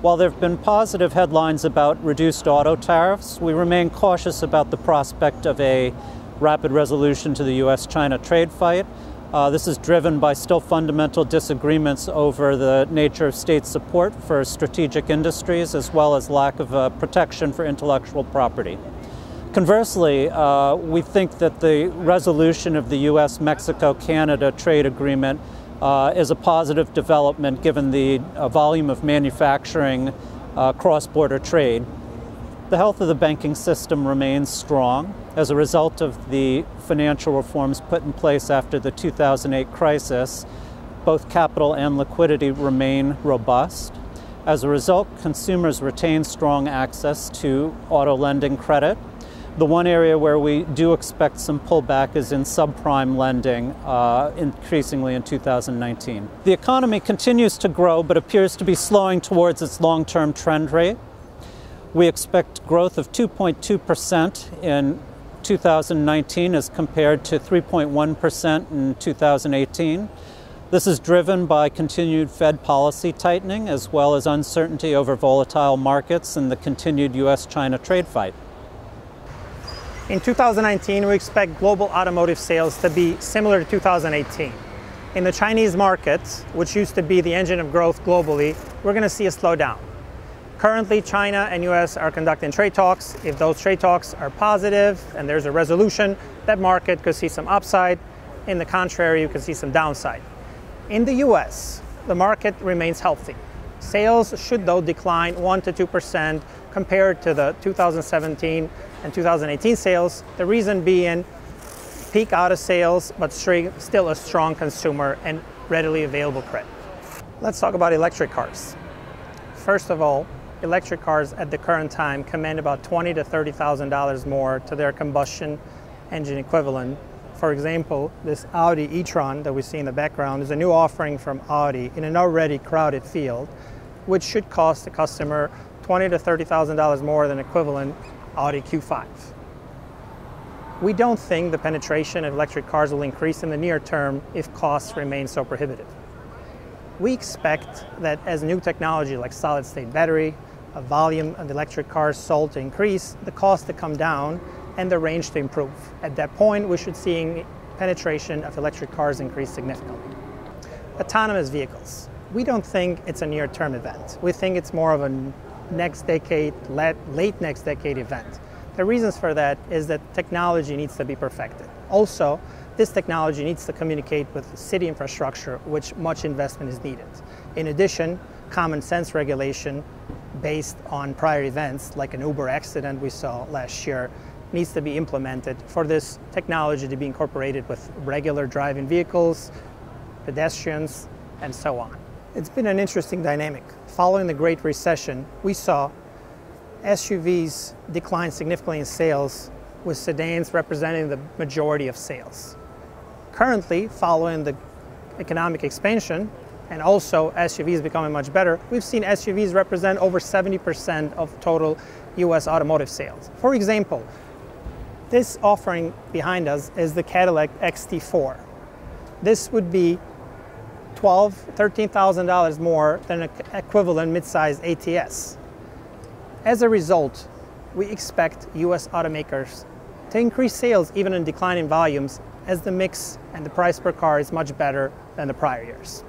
While there have been positive headlines about reduced auto tariffs, we remain cautious about the prospect of a rapid resolution to the U.S.-China trade fight. This is driven by still fundamental disagreements over the nature of state support for strategic industries, as well as lack of protection for intellectual property. Conversely, we think that the resolution of the U.S.-Mexico-Canada trade agreement is a positive development given the volume of manufacturing cross-border trade. The health of the banking system remains strong as a result of the financial reforms put in place after the 2008 crisis. Both capital and liquidity remain robust. As a result, consumers retain strong access to auto lending credit. The one area where we do expect some pullback is in subprime lending, increasingly in 2019. The economy continues to grow, but appears to be slowing towards its long-term trend rate. We expect growth of 2.2% in 2019 as compared to 3.1% in 2018. This is driven by continued Fed policy tightening, as well as uncertainty over volatile markets and the continued U.S.-China trade fight. In 2019, we expect global automotive sales to be similar to 2018. In the Chinese market, which used to be the engine of growth globally, we're going to see a slowdown. Currently, China and US are conducting trade talks. If those trade talks are positive and there's a resolution, that market could see some upside. In the contrary, you could see some downside. In the US, the market remains healthy. Sales should, though, decline 1 to 2% compared to the 2017 and 2018 sales. The reason being peak auto sales, but still a strong consumer and readily available credit. Let's talk about electric cars. First of all, electric cars at the current time command about $20,000 to $30,000 more to their combustion engine equivalent. For example, this Audi e-tron that we see in the background is a new offering from Audi in an already crowded field, which should cost the customer $20,000 to $30,000 more than equivalent Audi Q5. We don't think the penetration of electric cars will increase in the near term if costs remain so prohibitive. We expect that as new technology like solid-state battery, a volume of electric cars sold to increase, the cost to come down, and the range to improve. At that point, we should see penetration of electric cars increase significantly. Autonomous vehicles. We don't think it's a near-term event. We think it's more of a next decade, late next decade event. The reasons for that is that technology needs to be perfected. Also, this technology needs to communicate with city infrastructure, which much investment is needed. In addition, common sense regulation based on prior events, like an Uber accident we saw last year, needs to be implemented for this technology to be incorporated with regular driving vehicles, pedestrians, and so on. It's been an interesting dynamic. Following the Great Recession, we saw SUVs decline significantly in sales, with sedans representing the majority of sales. Currently, following the economic expansion and also SUVs becoming much better, we've seen SUVs represent over 70% of total US automotive sales. For example, this offering behind us is the Cadillac XT4. This would be $12,000 to $13,000 more than an equivalent midsize ATS. As a result, we expect US automakers to increase sales even in declining volumes, as the mix and the price per car is much better than the prior years.